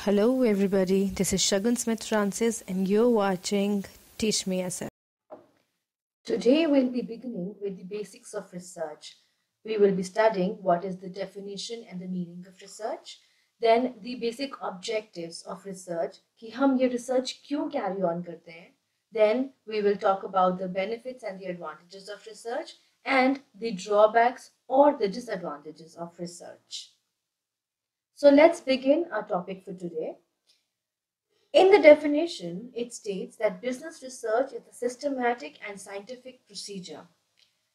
Hello, everybody. This is Shagun Smith Francis, and you're watching Teach Me SF. Today, we'll be beginning with the basics of research. We will be studying what is the definition and the meaning of research, then the basic objectives of research, कि हम ये research क्यों carry on करते हैं. Then we will talk about the benefits and the advantages of research and the drawbacks or the disadvantages of research. So let's begin our topic for today. In the definition, it states that business research is a systematic and scientific procedure.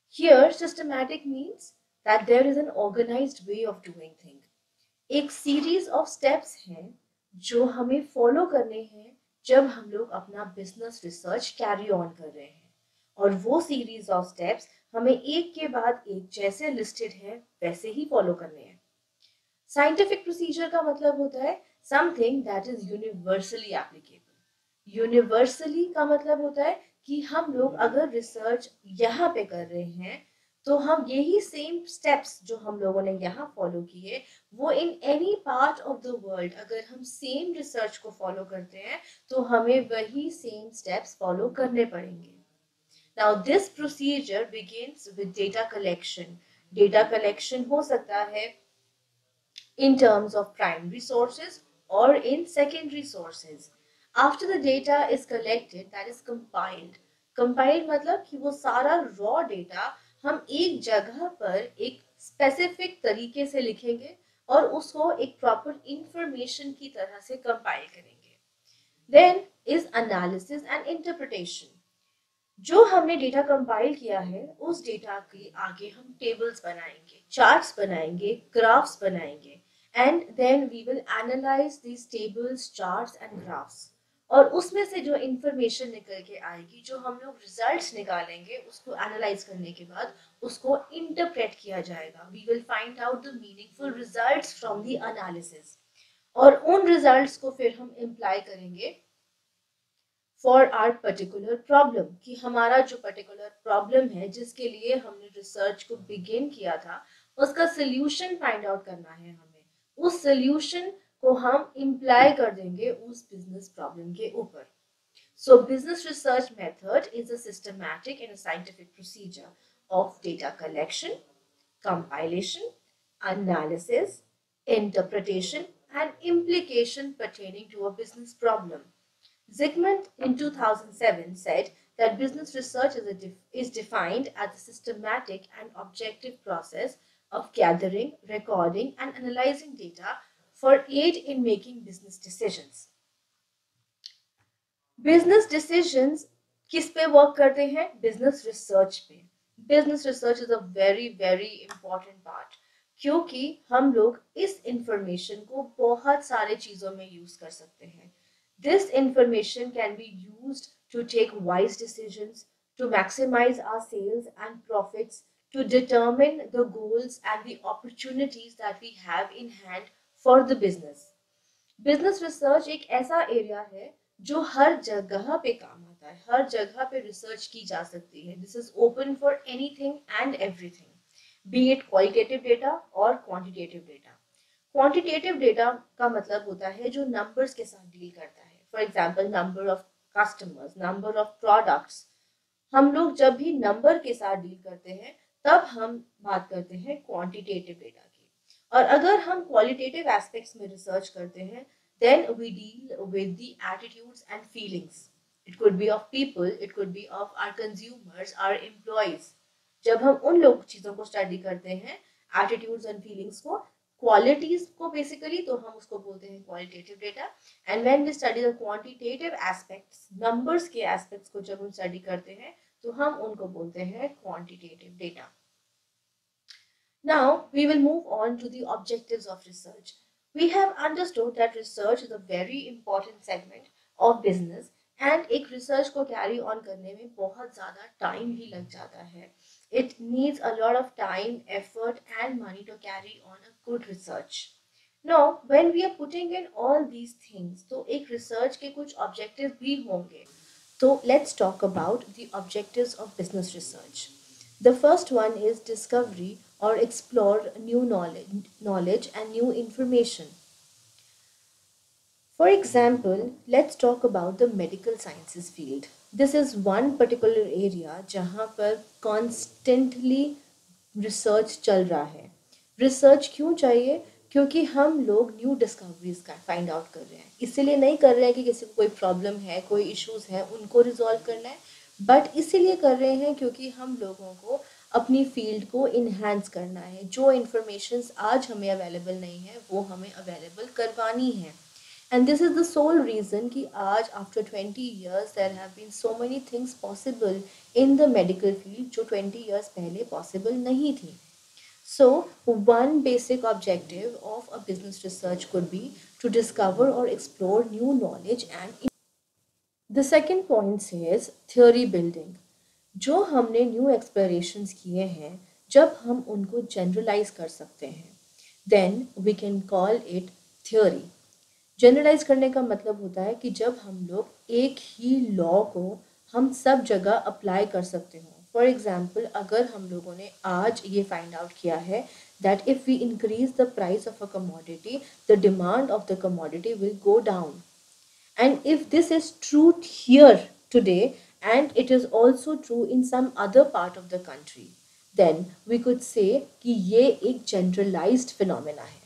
Here, systematic means that there is an organized way of doing things. एक series of steps हैं जो हमें follow करने हैं जब हम लोग अपना business research carry on कर रहे हैं, और वो series of steps हमें एक के बाद एक जैसे listed है वैसे ही follow करने हैं. Scientific procedure का मतलब होता है something that is universally applicable. Universally का मतलब होता है कि हम लोग अगर research यहाँ पे कर रहे हैं तो हम यही same steps जो हम लोगों ने यहाँ follow किए वो in any part of the world अगर हम same research को follow करते हैं तो हमें वही same steps follow करने पड़ेंगे. Now this procedure begins with data collection. Data collection हो सकता है in terms of primary sources or in secondary sources. After the data is collected, that is compiled. Compiled मतलब कि वो सारा raw data हम एक जगह पर एक specific तरीके से लिखेंगे और उसको एक proper information की तरह से compile करेंगे. Then is analysis and interpretation. जो हमने डेटा कंपाइल किया है उस डेटा के आगे हम टेबल्स बनाएंगे, चार्ट्स बनाएंगे, ग्राफ्स बनाएंगे, and then we will analyze these tables, charts and graphs. और उसमें से जो इंफॉर्मेशन निकल के आएगी, जो हम लोग रिजल्ट्स निकालेंगे, उसको एनालाइज करने के बाद उसको इंटरप्रेट किया जाएगा. We will find out the meaningful results from the analysis. और उन रिजल्ट्स को फिर हम इम्प्लाई करेंगे फॉर आर पर्टिकुलर प्रॉब्लम, कि हमारा जो पर्टिकुलर प्रॉब्लम है जिसके लिए हमने रिसर्च को बिगिन किया था उसका सोल्यूशन फाइंड आउट करना है हमें. उस सोल्यूशन को हम इम्प्लाई कर देंगे उस बिजनेस प्रॉब्लम के ऊपर. So business research method is a systematic and a scientific procedure of data collection, compilation, analysis, interpretation and implication pertaining to a business problem. Zygmunt in 2007 said that business research is defined as a systematic and objective process of gathering, recording, and analyzing data for aid in making business decisions. Business decisions किस पे work करते हैं? Business research पे. Business research is a very important part, क्योंकि हम लोग इस information को बहुत सारे चीजों में use कर सकते हैं. This information can be used to take wise decisions, to maximize our sales and profits, to determine the goals and the opportunities that we have in hand for the business. Business research एक ऐसा area है जो हर जगह पे काम आता है, हर जगह पे research की जा सकती है. This is open for anything and everything, be it qualitative data or quantitative data. Quantitative data का मतलब होता है जो नंबर्स के साथ डील करता है. For example number of customers, number of products. हम लोग जब भी नंबर के साथ डील करते हैं तब हम बात करते हैं क्वांटिटेटिव डेटा की. और अगर हम क्वालिटेटिव एस्पेक्ट्स में रिसर्च करते हैं then we deal with the attitudes and feelings. It could be of people, it could be of our consumers, our employees. जब हम उन लोग चीजों को स्टडी करते हैं, attitudes and feelings को, क्वालिटीज को बेसिकली, तो हम उसको बोलते हैं qualitative data. And when we study the quantitative aspects, numbers के एस्पेक्ट्स को जब हम स्टडी करते हैं तो हम उनको बोलते हैं quantitative data. Now we will move on to the objectives of research. We have understood that research is a very important segment of business, and एक रिसर्च को कैरी ऑन करने में बहुत ज़्यादा टाइम भी लग जाता है. It needs a lot of time, effort and money to carry on a good research. Now, when we are putting in all these things, तो एक research के कुछ objectives भी होंगे. So let's talk about the objectives of business research. The first one is discovery or explore new knowledge and new information. For example, let's talk about the medical sciences field. This is one particular area जहाँ पर constantly research चल रहा है. Research क्यों चाहिए? क्योंकि हम लोग न्यू डिस्कवरीज का फाइंड आउट कर रहे हैं. इसीलिए नहीं कर रहे हैं कि किसी को कोई प्रॉब्लम है, कोई इश्यूज है, उनको रिजॉल्व करना है, बट इसीलिए कर रहे हैं क्योंकि हम लोगों को अपनी फील्ड को इन्हांस करना है. जो इन्फॉर्मेशंस आज हमें अवेलेबल नहीं है वो हमें अवेलेबल करवानी है. And this is the sole reason कि आज after 20 years there have been so many things possible in the medical field जो 20 years पहले possible नहीं थी. So one basic objective of a business research could be to discover or explore new knowledge and the second point says theory building. जो हमने new explorations किए हैं जब हम उनको generalize कर सकते हैं then we can call it theory. Generalise करने का मतलब होता है कि जब हम लोग एक ही लॉ को हम सब जगह अप्लाई कर सकते हो. फॉर एग्जाम्पल, अगर हम लोगों ने आज ये फाइंड आउट किया है that if we increase the price of a commodity the demand of the commodity will go down. And if this is true here today and it is also true in some other part of the country then we could say कि ये एक generalised phenomena है.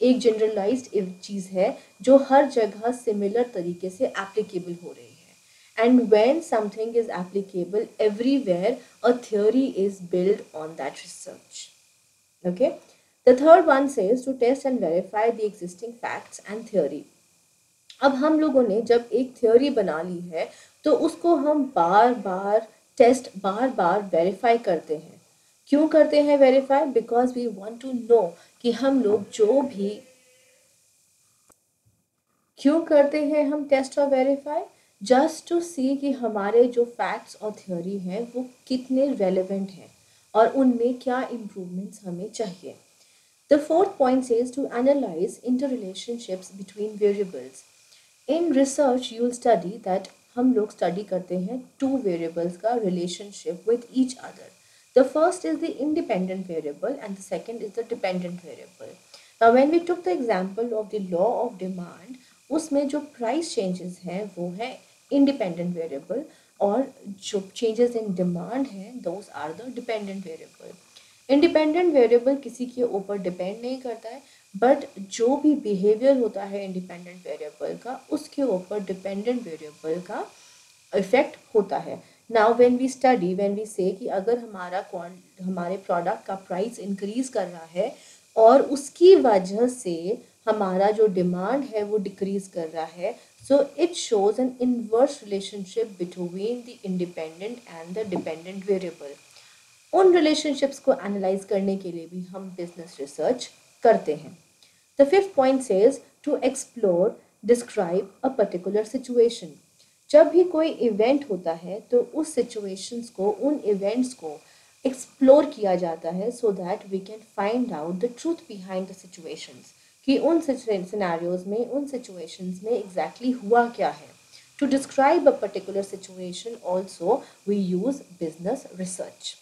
एक generalised चीज़ है जो हर जगह similar तरीके से एप्लीकेबल हो रही है. And when something is applicable everywhere a theory is build on that research. Okay, the third one says to test and verify the existing facts and theory. अब हम लोगों ने जब एक थ्योरी बना ली है तो उसको हम बार बार वेरीफाई करते हैं. क्यों करते हैं verify? Because we want to know कि हम लोग जो भी क्यों करते हैं हम टेस्ट और वेरीफाई? जस्ट टू सी कि हमारे जो फैक्ट्स और थ्योरी हैं वो कितने रेलेवेंट हैं और उनमें क्या इम्प्रूवमेंट्स हमें चाहिए. The fourth point says to analyse inter relationships between variables. In research you will study that हम लोग स्टडी करते हैं टू वेरिएबल्स का relationship with each other. The first is the independent variable and the second is the dependent variable. Now when we took the example of the law of demand, उसमें जो price changes हैं वो है independent variable और जो changes in demand हैं those are the dependent variable. Independent variable किसी के ऊपर depend नहीं करता है but जो भी behavior होता है independent variable का उसके ऊपर dependent variable का effect होता है. Now when we study, when we say कि अगर हमारे प्रोडक्ट का प्राइस इंक्रीज कर रहा है और उसकी वजह से हमारा जो डिमांड है वो डिक्रीज कर रहा है, so it shows an inverse relationship between the independent and the dependent variable. उन रिलेशनशिप्स को एनालाइज करने के लिए भी हम बिजनेस रिसर्च करते हैं. The fifth point says to explore describe a particular situation. जब भी कोई इवेंट होता है तो उस सिचुएशंस को, उन इवेंट्स को एक्सप्लोर किया जाता है so that we can find out the truth behind the situations कि उन सिनेरियोज में, उन सिचुएशंस में एग्जैक्टली हुआ क्या है. To describe a particular situation also we use business research.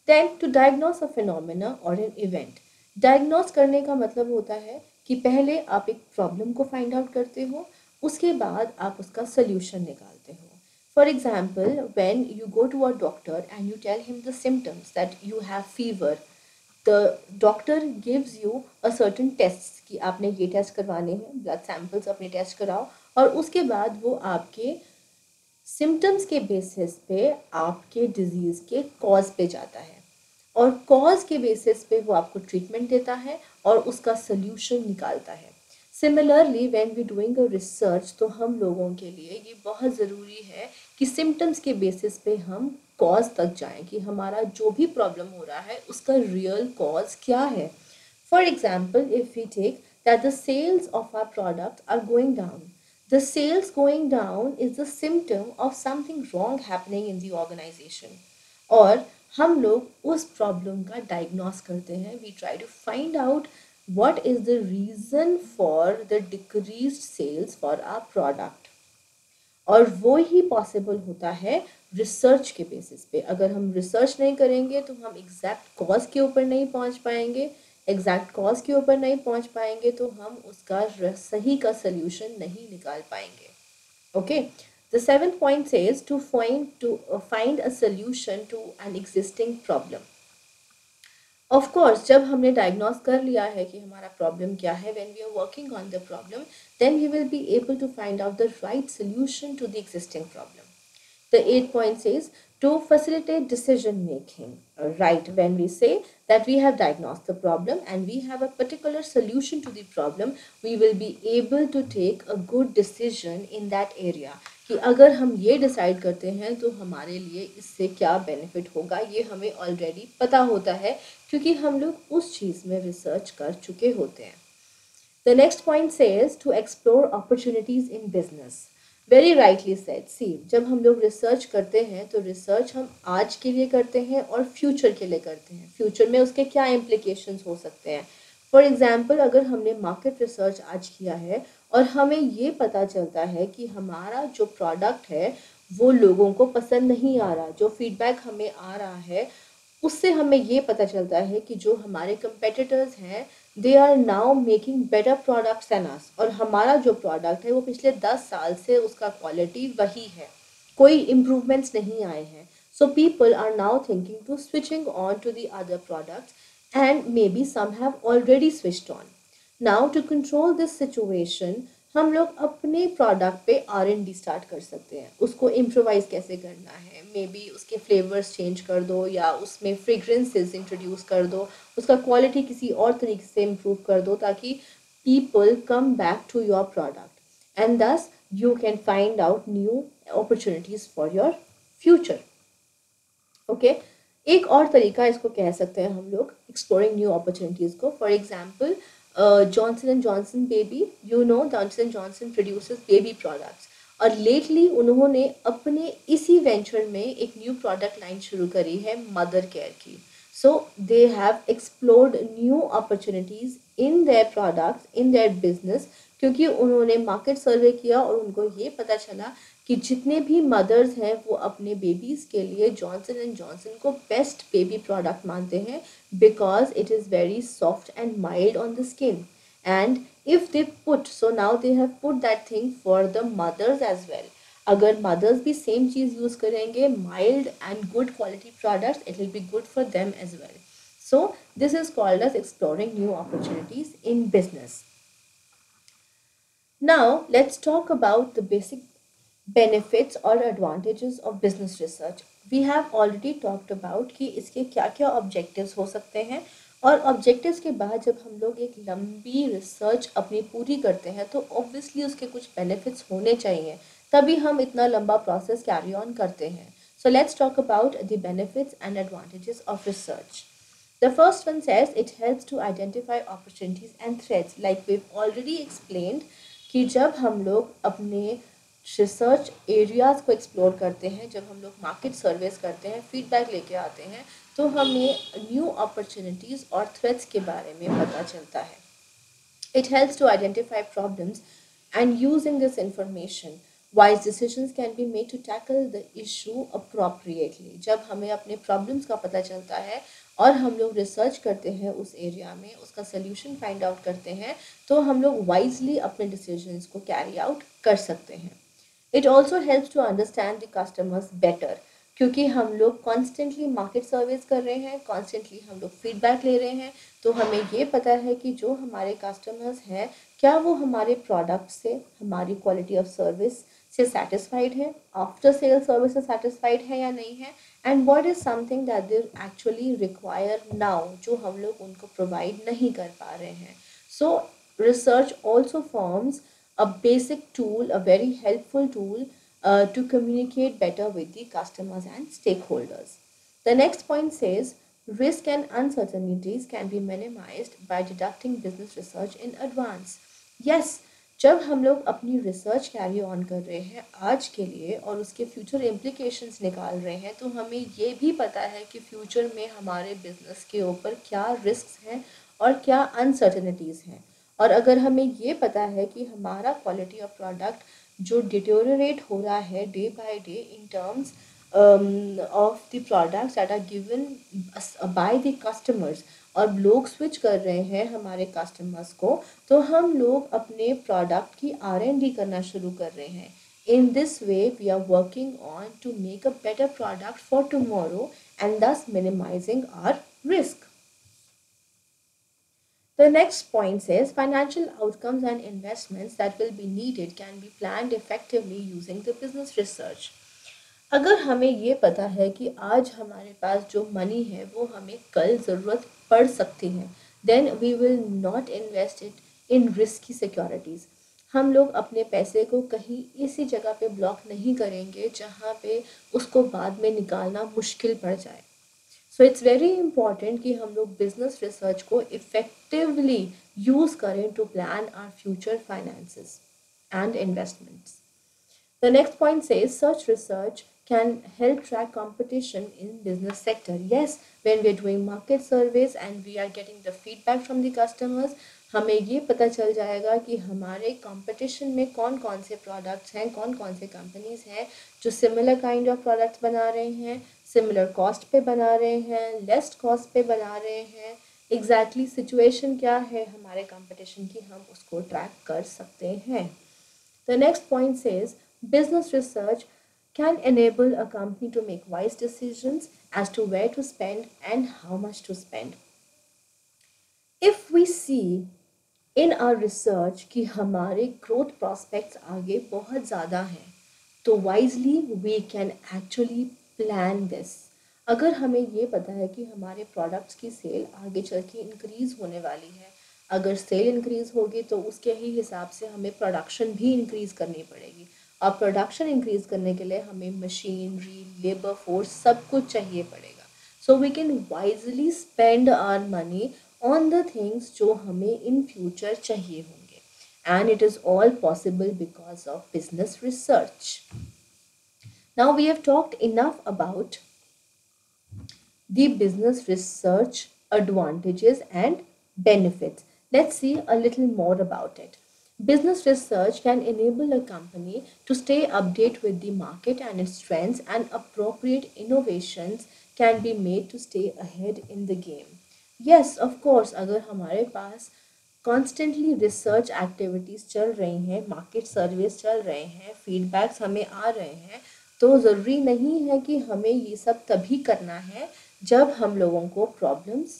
Then to diagnose a phenomena और एन इवेंट. डायग्नोस करने का मतलब होता है कि पहले आप एक प्रॉब्लम को फाइंड आउट करते हो, उसके बाद आप उसका सोल्यूशन निकालते हो. For example, when you go to a doctor and you tell him the symptoms that you have fever, the doctor gives you a certain test कि आपने ये टेस्ट करवाने हैं, ब्लड सैंपल्स अपने टेस्ट कराओ और उसके बाद वो आपके सिम्टम्स के बेसिस पे आपके डिजीज़ के कॉज पे जाता है और कॉज के बेसिस पे वो आपको ट्रीटमेंट देता है और उसका सोल्यूशन निकालता है. Similarly when we doing a research तो हम लोगों के लिए ये बहुत ज़रूरी है कि सिम्टम्स के बेसिस पे हम कॉज तक जाएं कि हमारा जो भी प्रॉब्लम हो रहा है उसका रियल कॉज क्या है. For example, if we take that the sales of our product are going down, the sales going down is the symptom of something wrong happening in the organisation. और हम लोग उस प्रॉब्लम का diagnose करते हैं. We try to find out what is the reason for the decreased sales for our product. और वो ही possible होता है रिसर्च के बेसिस पे. अगर हम रिसर्च नहीं करेंगे तो हम एग्जैक्ट कॉज के ऊपर नहीं पहुंच पाएंगे, एग्जैक्ट कॉज के ऊपर नहीं पहुंच पाएंगे तो हम उसका सही का सल्यूशन नहीं निकाल पाएंगे. Okay. The seventh point says to find a solution to an existing problem. Of course, जब हमने diagnose कर लिया है कि हमारा problem क्या है, when we are working on the problem, then we will be able to find out the right solution to the existing problem. The eighth point says to facilitate decision making. Right, when we say that we have diagnosed the problem and we have a particular solution to the problem, we will be able to take a good decision in that area. कि अगर हम ये decide करते हैं तो हमारे लिए इससे क्या बेनिफिट होगा, ये हमें ऑलरेडी पता होता है क्योंकि हम लोग उस चीज़ में रिसर्च कर चुके होते हैं. The next point says to explore opportunities in business. Very rightly said. See, जब हम लोग रिसर्च करते हैं तो रिसर्च हम आज के लिए करते हैं और फ्यूचर के लिए करते हैं. फ्यूचर में उसके क्या इम्प्लीकेशंस हो सकते हैं. फॉर एग्जांपल, अगर हमने मार्केट रिसर्च आज किया है और हमें ये पता चलता है कि हमारा जो प्रोडक्ट है वो लोगों को पसंद नहीं आ रहा, जो फीडबैक हमें आ रहा है उससे हमें ये पता चलता है कि जो हमारे कंपेटिटर्स हैं they are now making better products than us, और हमारा जो प्रोडक्ट है वो पिछले 10 साल से उसका क्वालिटी वही है, कोई इम्प्रूवमेंट्स नहीं आए हैं. So people are now thinking to switching on to the other products and maybe some have already switched on. Now to control this situation हम लोग अपने प्रोडक्ट पे R&D स्टार्ट कर सकते हैं. उसको इम्प्रोवाइज कैसे करना है, मे बी उसके फ्लेवर्स चेंज कर दो या उसमें फ्रेग्रेंसेस इंट्रोड्यूस कर दो, उसका क्वालिटी किसी और तरीके से इम्प्रूव कर दो ताकि people come back to your product and thus you can find out new opportunities for your future. Okay. एक और तरीका इसको कह सकते हैं हम लोग एक्सप्लोरिंग न्यू अपॉर्चुनिटीज को. For example, Johnson & Johnson baby, you know Johnson & Johnson produces baby products और लेटली उन्होंने अपने इसी वेंचर में एक न्यू प्रोडक्ट लाइन शुरू करी है मदर केयर की. So they have explored new opportunities in their products, in their business, क्योंकि उन्होंने मार्केट सर्वे किया और उनको ये पता चला कि जितने भी मदर्स हैं वो अपने बेबीज़ के लिए जॉनसन एंड जॉनसन को बेस्ट बेबी प्रोडक्ट मानते हैं because it is very soft and mild on the skin. And if they put, so now they have put that thing for the mothers as well. अगर mothers भी same चीज़ use करेंगे, mild and good quality products, it will be good for them as well. So this is called as exploring new opportunities in business. Now let's talk about the basic benefits or advantages of business research. We have already talked about कि इसके क्या क्या objectives हो सकते हैं, और objectives के बाद जब हम लोग एक लंबी research अपनी पूरी करते हैं तो obviously उसके कुछ benefits होने चाहिए, तभी हम इतना लंबा process carry on करते हैं. So let's talk about the benefits and advantages of research. The first one says it helps to identify opportunities and threats. Like we've already explained कि जब हम लोग अपने रिसर्च एरियाज़ को एक्सप्लोर करते हैं, जब हम लोग मार्केट सर्वेस करते हैं, फीडबैक लेके आते हैं, तो हमें न्यू अपॉर्चुनिटीज़ और थ्रेट्स के बारे में पता चलता है. It helps to identify problems and using this information wise decisions can be made to tackle the issue appropriately. जब हमें अपने प्रॉब्लम्स का पता चलता है और हम लोग रिसर्च करते हैं उस एरिया में, उसका सल्यूशन फाइंड आउट करते हैं, तो हम लोग वाइजली अपने डिसीजंस को कैरी आउट कर सकते हैं. It also helps to understand the customers better, क्योंकि हम लोग कॉन्स्टेंटली मार्केट सर्वेस कर रहे हैं, कॉन्स्टेंटली हम लोग फीडबैक ले रहे हैं, तो हमें ये पता है कि जो हमारे कस्टमर्स हैं क्या वो हमारे प्रोडक्ट से, हमारी क्वालिटी ऑफ सर्विस से सेटिस्फाइड है, आफ्टर सेल सर्विस से सेटिस्फाइड है या नहीं है, and what is something that they actually require now, जो हम लोग उनको प्रोवाइड नहीं कर पा रहे हैं. सो research also forms a basic tool, a very helpful tool to communicate better with the customers and stakeholders. The next point says risk and uncertainties can be minimized by deducting business research in advance. Yes, जब हम लोग अपनी research carry on कर रहे हैं आज के लिए और उसके फ्यूचर इम्प्लीकेशंस निकाल रहे हैं, तो हमें ये भी पता है कि फ्यूचर में हमारे बिजनेस के ऊपर क्या रिस्क हैं और क्या अनसर्टेनिटीज़ हैं. और अगर हमें ये पता है कि हमारा क्वालिटी ऑफ प्रोडक्ट जो डिटेरियोरेट हो रहा है day by day in terms of the products that are given by the customers, और लोग स्विच कर रहे हैं हमारे कस्टमर्स को, तो हम लोग अपने प्रोडक्ट की R&D करना शुरू कर रहे हैं. In this way, we are working on to make a better product for tomorrow and thus minimizing our risk. The next point says financial outcomes and investments that will be needed can be planned effectively using the business research. अगर हमें ये पता है कि आज हमारे पास जो money है वो हमें कल ज़रूरत पड़ सकती है, then we will not invest it in risky securities. हम लोग अपने पैसे को कहीं इसी जगह पे ब्लॉक नहीं करेंगे जहाँ पे उसको बाद में निकालना मुश्किल पड़ जाए. सो इट्स वेरी इंपॉर्टेंट कि हम लोग बिजनेस रिसर्च को इफ़ेक्टिवली यूज़ करें to plan our future finances and investments. The next point says such research can help track competition in business sector. Yes, when we're doing market surveys and we are getting the feedback from the customers, हमें ये पता चल जाएगा कि हमारे competition में कौन कौन से प्रोडक्ट्स हैं, कौन कौन से कंपनीज हैं जो सिमिलर काइंड ऑफ प्रोडक्ट्स बना रहे हैं, सिमिलर कॉस्ट पे बना रहे हैं, लेस कॉस्ट पे बना रहे हैं. एग्जैक्टली सिचुएशन क्या है हमारे कंपटीशन की, हम उसको ट्रैक कर सकते हैं. The next point says business research can enable a company to make wise decisions as to where to spend and how much to spend. If we see in our research कि हमारे growth prospects आगे बहुत ज़्यादा हैं, तो wisely we can actually plan this. अगर हमें ये पता है कि हमारे products की sale आगे चल के increase होने वाली है, अगर सेल इंक्रीज़ होगी तो उसके ही हिसाब से हमें प्रोडक्शन भी इंक्रीज़ करनी पड़ेगी, और प्रोडक्शन इंक्रीज़ करने के लिए हमें मशीनरी, लेबर फोर्स सब कुछ चाहिए पड़ेगा. So we can wisely spend our money on the things जो हमें इन फ्यूचर चाहिए होंगे, and it is all possible because of business research. Now we have talked enough about the business research advantages and benefits. Let's see a little more about it. Business research can enable a company to stay updated with the market and its trends, and appropriate innovations can be made to stay ahead in the game. Yes, of course, अगर हमारे पास constantly research activities चल रही हैं, market Sarves चल रहे हैं, feedbacks हमें आ रहे हैं, तो ज़रूरी नहीं है कि हमें ये सब तभी करना है जब हम लोगों को प्रॉब्लम्स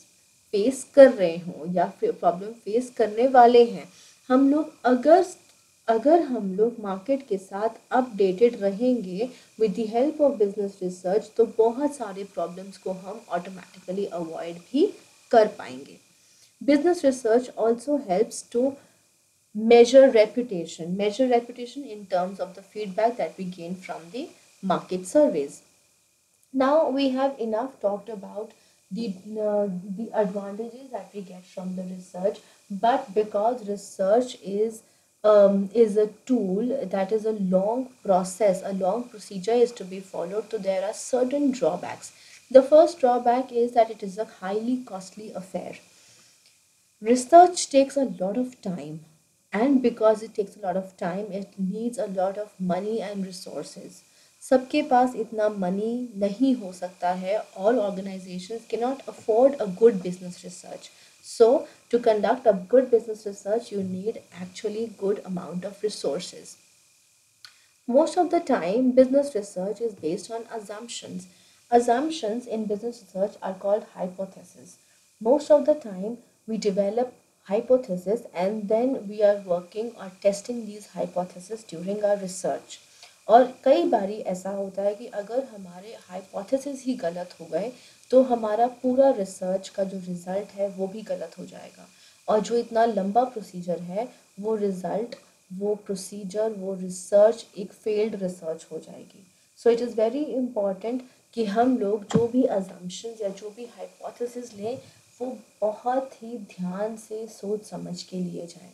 फेस कर रहे हों या फिर प्रॉब्लम फेस करने वाले हैं. हम लोग अगर हम लोग मार्केट के साथ अपडेटेड रहेंगे with the help of business research, तो बहुत सारे प्रॉब्लम्स को हम ऑटोमेटिकली अवॉइड भी कर पाएंगे. Business research also helps to measure reputation in terms of the feedback that we gain from the market surveys. Now we have enough talked about the advantages that we get from the research, but because research is a tool that is a long process, a long procedure is to be followed, so there are certain drawbacks. The first drawback is that it is a highly costly affair. Research takes a lot of time, and because it takes a lot of time, it needs a lot of money and resources. सबके पास इतना money नहीं हो सकता है. All organizations cannot afford a good business research. So to conduct a good business research, you need actually good amount of resources. Most of the time, business research is based on assumptions. Assumptions in business research are called hypotheses. Most of the time, we develop hypotheses and then we are working or testing these hypotheses during our research. और कई बारी ऐसा होता है कि अगर हमारे hypothesis ही गलत हो गए तो हमारा पूरा रिसर्च का जो रिज़ल्ट है वो भी गलत हो जाएगा, और जो इतना लंबा प्रोसीजर है वो रिज़ल्ट, वो प्रोसीजर, वो रिसर्च एक फेल्ड रिसर्च हो जाएगी. So it is very important कि हम लोग जो भी अजम्पशंस या जो भी हाइपोथेसिस लें वो बहुत ही ध्यान से सोच समझ के लिए जाएं.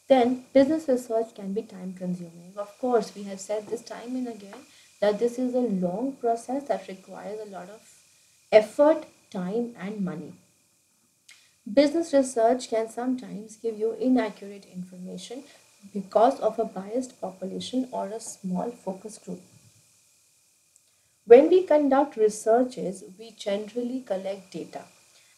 Then business research can be time consuming. Of course, we have said this time and again that this is a long process that requires a lot of effort, time and money. Business research can sometimes give you inaccurate information because of a biased population or a small focus group. When we conduct researches, we generally collect data.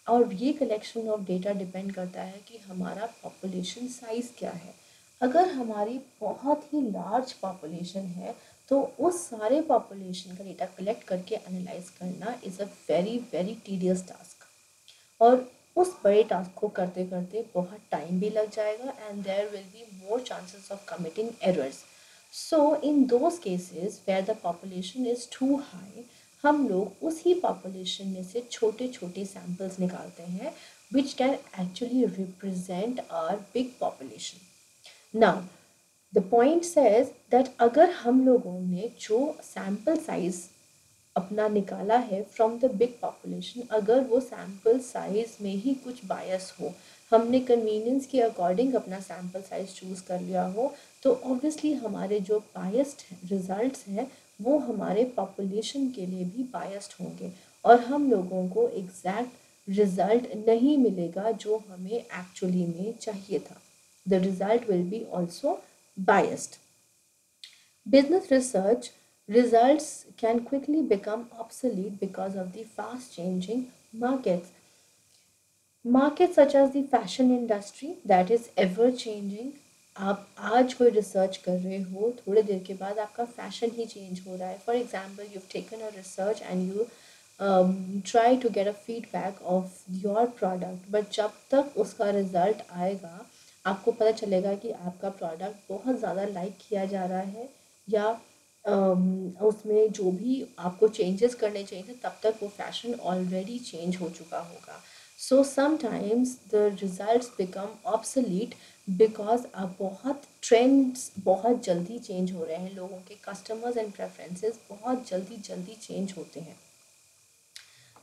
और ये collection of data depend करता है कि हमारा population size क्या है। अगर हमारी बहुत ही लार्ज पॉपुलेशन है तो उस सारे पॉपुलेशन का डेटा कलेक्ट करके एनालाइज करना is a very very tedious task, और उस बड़े टास्क को करते करते बहुत टाइम भी लग जाएगा and there will be more chances of committing errors. So in those cases where the population is too high, हम लोग उसी पॉपुलेशन में से छोटे छोटे सैम्पल्स निकालते हैं which can actually represent our big population. Now the point says that अगर हम लोगों ने जो सैम्पल साइज अपना निकाला है फ्रॉम द बिग पॉपुलेशन, अगर वो सैम्पल साइज में ही कुछ बायस हो, हमने कन्वीनियंस के अकॉर्डिंग अपना सैम्पल साइज चूज़ कर लिया हो, तो ऑब्वियसली हमारे जो बायस्ड रिजल्ट्स हैं वो हमारे पॉपुलेशन के लिए भी बायस्ड होंगे और हम लोगों को एग्जैक्ट रिजल्ट नहीं मिलेगा जो हमें एक्चुअली में चाहिए था। The result will be also biased. Business research results can quickly become obsolete because of the fast changing markets. Markets such as the fashion industry that is ever changing. आप आज कोई रिसर्च कर रहे हो, थोड़े देर के बाद आपका फैशन ही चेंज हो रहा है। For example you taken a research and you try to get a feedback of your product, but जब तक उसका रिजल्ट आएगा आपको पता चलेगा कि आपका प्रोडक्ट बहुत ज़्यादा लाइक किया जा रहा है या उसमें जो भी आपको चेंजेस करने चाहिए थे तब तक वो फैशन ऑलरेडी चेंज हो चुका होगा। So sometimes the results become obsolete because अब बहुत ट्रेंड्स बहुत जल्दी चेंज हो रहे हैं, लोगों के कस्टमर्स एंड प्रेफरेंसेस बहुत जल्दी जल्दी चेंज होते हैं।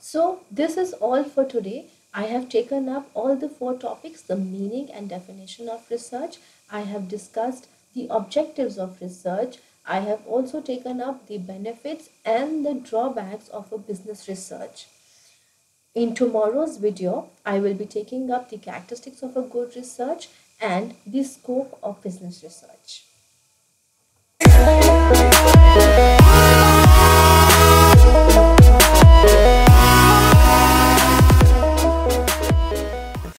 So this is all for today. I have taken up all the 4 topics, the meaning and definition of research. I have discussed the objectives of research. I have also taken up the benefits and the drawbacks of a business research. In tomorrow's video, I will be taking up the characteristics of a good research and the scope of business research.